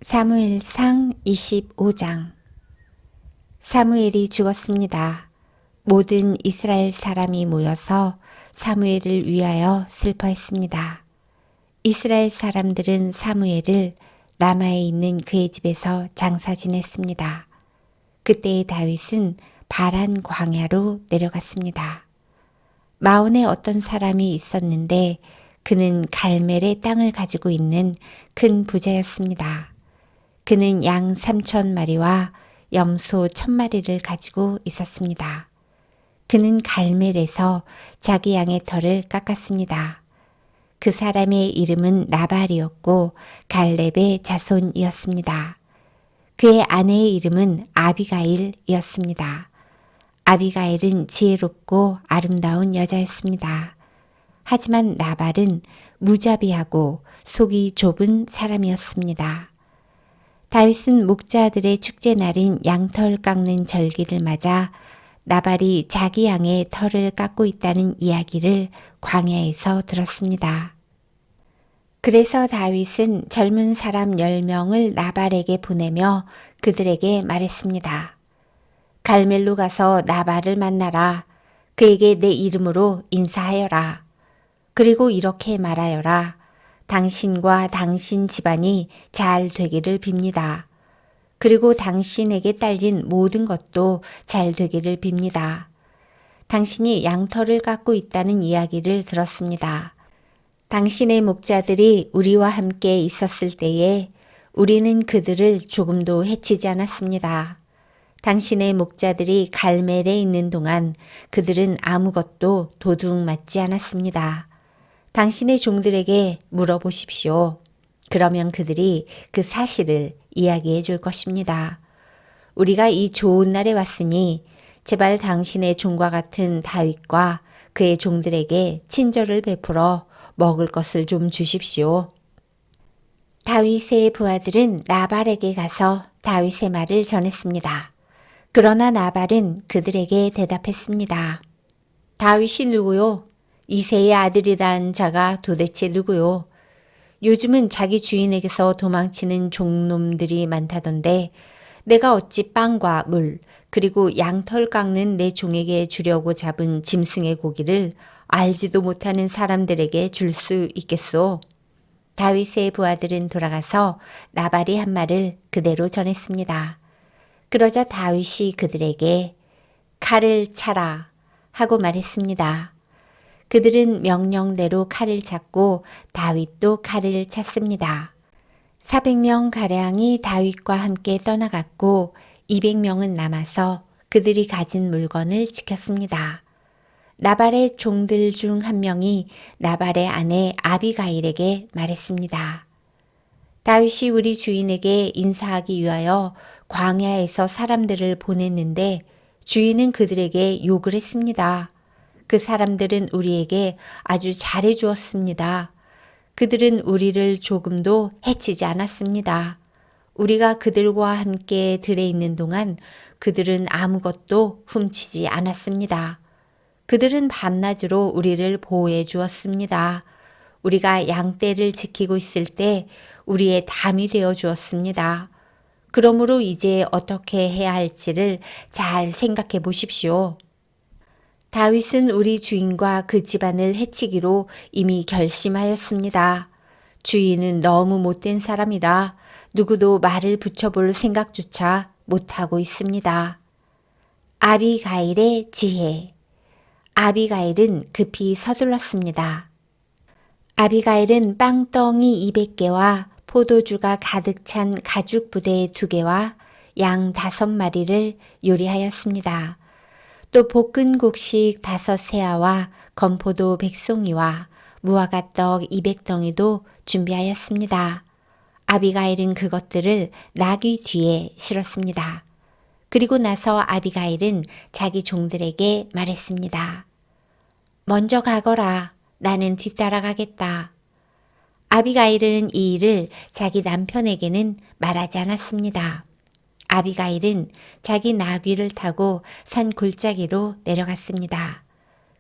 사무엘상 25장. 사무엘이 죽었습니다. 모든 이스라엘 사람이 모여서 사무엘을 위하여 슬퍼했습니다. 이스라엘 사람들은 사무엘을 라마에 있는 그의 집에서 장사 지냈습니다. 그때의 다윗은 바란 광야로 내려갔습니다. 마온에 어떤 사람이 있었는데 그는 갈멜의 땅을 가지고 있는 큰 부자였습니다. 그는 양 3,000마리와 염소 1,000마리를 가지고 있었습니다. 그는 갈멜에서 자기 양의 털을 깎았습니다. 그 사람의 이름은 나발이었고 갈렙의 자손이었습니다. 그의 아내의 이름은 아비가일이었습니다. 아비가일은 지혜롭고 아름다운 여자였습니다. 하지만 나발은 무자비하고 속이 좁은 사람이었습니다. 다윗은 목자들의 축제날인 양털 깎는 절기를 맞아 나발이 자기 양의 털을 깎고 있다는 이야기를 광야에서 들었습니다. 그래서 다윗은 젊은 사람 10명을 나발에게 보내며 그들에게 말했습니다. 갈멜로 가서 나발을 만나라. 그에게 내 이름으로 인사하여라. 그리고 이렇게 말하여라. 당신과 당신 집안이 잘 되기를 빕니다. 그리고 당신에게 딸린 모든 것도 잘 되기를 빕니다. 당신이 양털을 깎고 있다는 이야기를 들었습니다. 당신의 목자들이 우리와 함께 있었을 때에 우리는 그들을 조금도 해치지 않았습니다. 당신의 목자들이 갈멜에 있는 동안 그들은 아무것도 도둑 맞지 않았습니다. 당신의 종들에게 물어보십시오. 그러면 그들이 그 사실을 이야기해 줄 것입니다. 우리가 이 좋은 날에 왔으니 제발 당신의 종과 같은 다윗과 그의 종들에게 친절을 베풀어 먹을 것을 좀 주십시오. 다윗의 부하들은 나발에게 가서 다윗의 말을 전했습니다. 그러나 나발은 그들에게 대답했습니다. 다윗이 누구요? 이새의 아들이란 자가 도대체 누구요? 요즘은 자기 주인에게서 도망치는 종놈들이 많다던데 내가 어찌 빵과 물 그리고 양털 깎는 내 종에게 주려고 잡은 짐승의 고기를 알지도 못하는 사람들에게 줄 수 있겠소? 다윗의 부하들은 돌아가서 나발이 한 말을 그대로 전했습니다. 그러자 다윗이 그들에게 칼을 차라 하고 말했습니다. 그들은 명령대로 칼을 찼고 다윗도 칼을 찼습니다. 400명가량이 다윗과 함께 떠나갔고 200명은 남아서 그들이 가진 물건을 지켰습니다. 나발의 종들 중 한 명이 나발의 아내 아비가일에게 말했습니다. 다윗이 우리 주인에게 인사하기 위하여 광야에서 사람들을 보냈는데 주인은 그들에게 욕을 했습니다. 그 사람들은 우리에게 아주 잘해 주었습니다. 그들은 우리를 조금도 해치지 않았습니다. 우리가 그들과 함께 들에 있는 동안 그들은 아무것도 훔치지 않았습니다. 그들은 밤낮으로 우리를 보호해 주었습니다. 우리가 양떼를 지키고 있을 때 우리의 담이 되어 주었습니다. 그러므로 이제 어떻게 해야 할지를 잘 생각해 보십시오. 다윗은 우리 주인과 그 집안을 해치기로 이미 결심하였습니다. 주인은 너무 못된 사람이라 누구도 말을 붙여볼 생각조차 못하고 있습니다. 아비가일의 지혜. 아비가일은 급히 서둘렀습니다. 아비가일은 빵덩이 200개와 포도주가 가득 찬 가죽 부대 2개와 양 5마리를 요리하였습니다. 또 볶은 곡식 5세아와 건포도 100송이와 무화과떡 200덩이도 준비하였습니다. 아비가일은 그것들을 나귀 뒤에 실었습니다. 그리고 나서 아비가일은 자기 종들에게 말했습니다. 먼저 가거라. 나는 뒤따라가겠다. 아비가일은 이 일을 자기 남편에게는 말하지 않았습니다. 아비가일은 자기 나귀를 타고 산 골짜기로 내려갔습니다.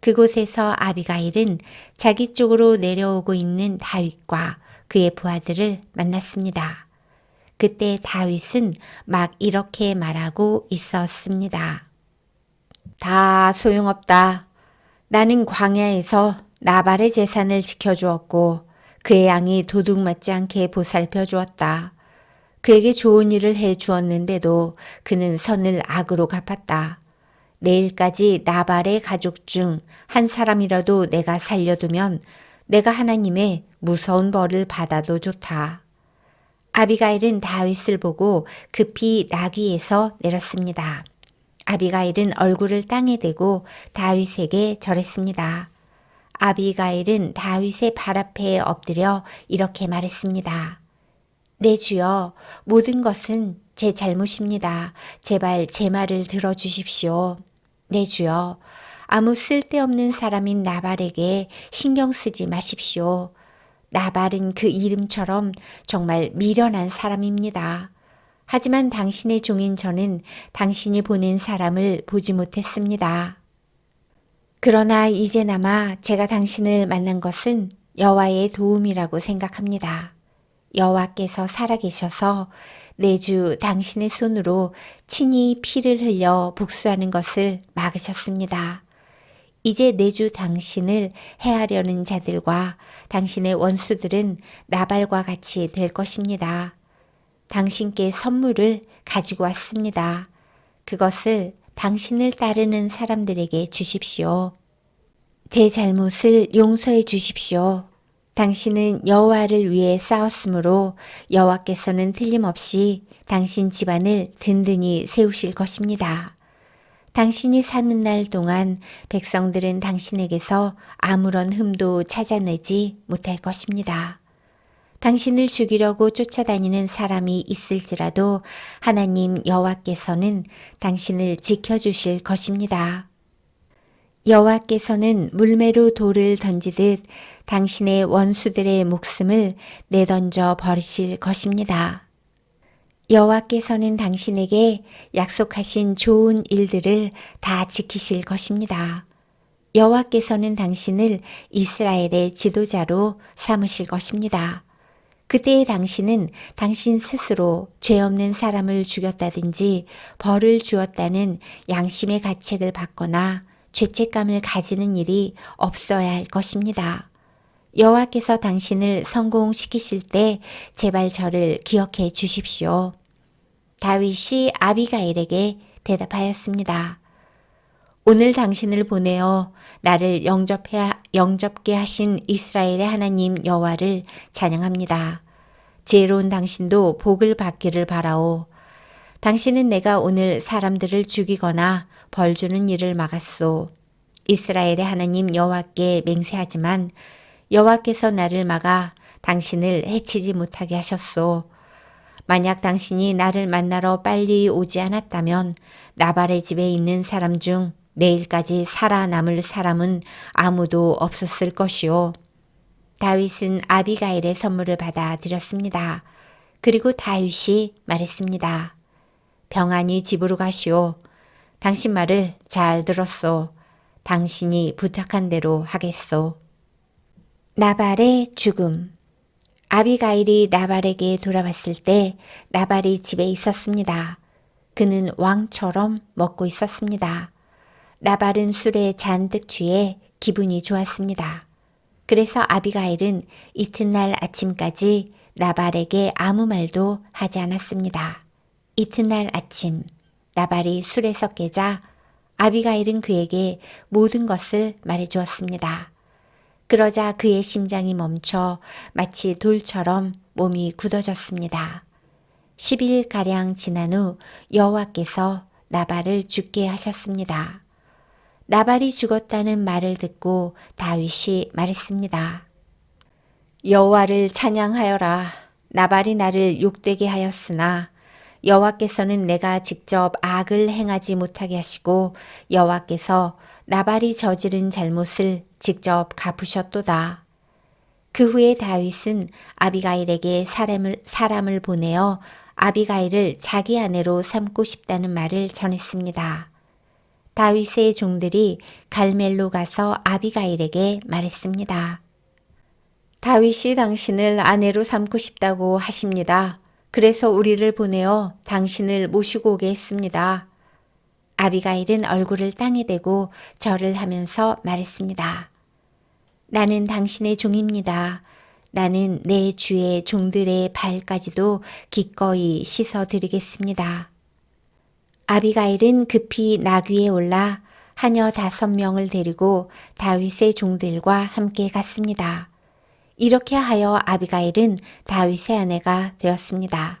그곳에서 아비가일은 자기 쪽으로 내려오고 있는 다윗과 그의 부하들을 만났습니다. 그때 다윗은 막 이렇게 말하고 있었습니다. 다 소용없다. 나는 광야에서 나발의 재산을 지켜주었고 그의 양이 도둑 맞지 않게 보살펴 주었다. 그에게 좋은 일을 해 주었는데도 그는 선을 악으로 갚았다. 내일까지 나발의 가족 중 한 사람이라도 내가 살려두면 내가 하나님의 무서운 벌을 받아도 좋다. 아비가일은 다윗을 보고 급히 나귀에서 내렸습니다. 아비가일은 얼굴을 땅에 대고 다윗에게 절했습니다. 아비가일은 다윗의 발 앞에 엎드려 이렇게 말했습니다. 내 주여, 모든 것은 제 잘못입니다. 제발 제 말을 들어주십시오. 내 주여, 아무 쓸데없는 사람인 나발에게 신경 쓰지 마십시오. 나발은 그 이름처럼 정말 미련한 사람입니다. 하지만 당신의 종인 저는 당신이 보낸 사람을 보지 못했습니다. 그러나 이제나마 제가 당신을 만난 것은 여호와의 도움이라고 생각합니다. 여호와께서 살아계셔서 내주 당신의 손으로 친히 피를 흘려 복수하는 것을 막으셨습니다. 이제 내주 당신을 해하려는 자들과 당신의 원수들은 나발과 같이 될 것입니다. 당신께 선물을 가지고 왔습니다. 그것을 당신을 따르는 사람들에게 주십시오. 제 잘못을 용서해 주십시오. 당신은 여호와를 위해 싸웠으므로 여호와께서는 틀림없이 당신 집안을 든든히 세우실 것입니다. 당신이 사는 날 동안 백성들은 당신에게서 아무런 흠도 찾아내지 못할 것입니다. 당신을 죽이려고 쫓아다니는 사람이 있을지라도 하나님 여호와께서는 당신을 지켜주실 것입니다. 여호와께서는 물매로 돌을 던지듯 당신의 원수들의 목숨을 내던져 버리실 것입니다. 여호와께서는 당신에게 약속하신 좋은 일들을 다 지키실 것입니다. 여호와께서는 당신을 이스라엘의 지도자로 삼으실 것입니다. 그때의 당신은 당신 스스로 죄 없는 사람을 죽였다든지 벌을 주었다는 양심의 가책을 받거나 죄책감을 가지는 일이 없어야 할 것입니다. 여호와께서 당신을 성공시키실 때 제발 저를 기억해 주십시오. 다윗이 아비가일에게 대답하였습니다. 오늘 당신을 보내어 나를 영접게 하신 이스라엘의 하나님 여호와를 찬양합니다. 지혜로운 당신도 복을 받기를 바라오. 당신은 내가 오늘 사람들을 죽이거나 벌 주는 일을 막았소. 이스라엘의 하나님 여호와께 맹세하지만 여호와께서 나를 막아 당신을 해치지 못하게 하셨소. 만약 당신이 나를 만나러 빨리 오지 않았다면 나발의 집에 있는 사람 중 내일까지 살아남을 사람은 아무도 없었을 것이요. 다윗은 아비가일의 선물을 받아 드렸습니다. 그리고 다윗이 말했습니다. 평안히 집으로 가시오. 당신 말을 잘 들었소. 당신이 부탁한 대로 하겠소. 나발의 죽음. 아비가일이 나발에게 돌아왔을 때 나발이 집에 있었습니다. 그는 왕처럼 먹고 있었습니다. 나발은 술에 잔뜩 취해 기분이 좋았습니다. 그래서 아비가일은 이튿날 아침까지 나발에게 아무 말도 하지 않았습니다. 이튿날 아침 나발이 술에서 깨자 아비가일은 그에게 모든 것을 말해주었습니다. 그러자 그의 심장이 멈춰 마치 돌처럼 몸이 굳어졌습니다. 10일가량 지난 후 여호와께서 나발을 죽게 하셨습니다. 나발이 죽었다는 말을 듣고 다윗이 말했습니다. 여호와를 찬양하여라. 나발이 나를 욕되게 하였으나 여호와께서는 내가 직접 악을 행하지 못하게 하시고 여호와께서 나발이 저지른 잘못을 직접 갚으셨도다. 그 후에 다윗은 아비가일에게 사람을 보내어 아비가일을 자기 아내로 삼고 싶다는 말을 전했습니다. 다윗의 종들이 갈멜로 가서 아비가일에게 말했습니다. 다윗이 당신을 아내로 삼고 싶다고 하십니다. 그래서 우리를 보내어 당신을 모시고 오게 했습니다. 아비가일은 얼굴을 땅에 대고 절을 하면서 말했습니다. 나는 당신의 종입니다. 나는 내 주의 종들의 발까지도 기꺼이 씻어 드리겠습니다. 아비가일은 급히 나귀에 올라 하녀 5명을 데리고 다윗의 종들과 함께 갔습니다. 이렇게 하여 아비가일은 다윗의 아내가 되었습니다.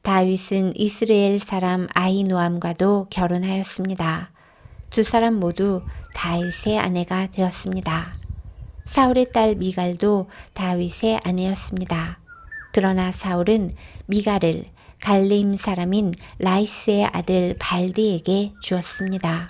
다윗은 이스라엘 사람 아히노암과도 결혼하였습니다. 두 사람 모두 다윗의 아내가 되었습니다. 사울의 딸 미갈도 다윗의 아내였습니다. 그러나 사울은 미갈을 갈레임 사람인 라이스의 아들 발디에게 주었습니다.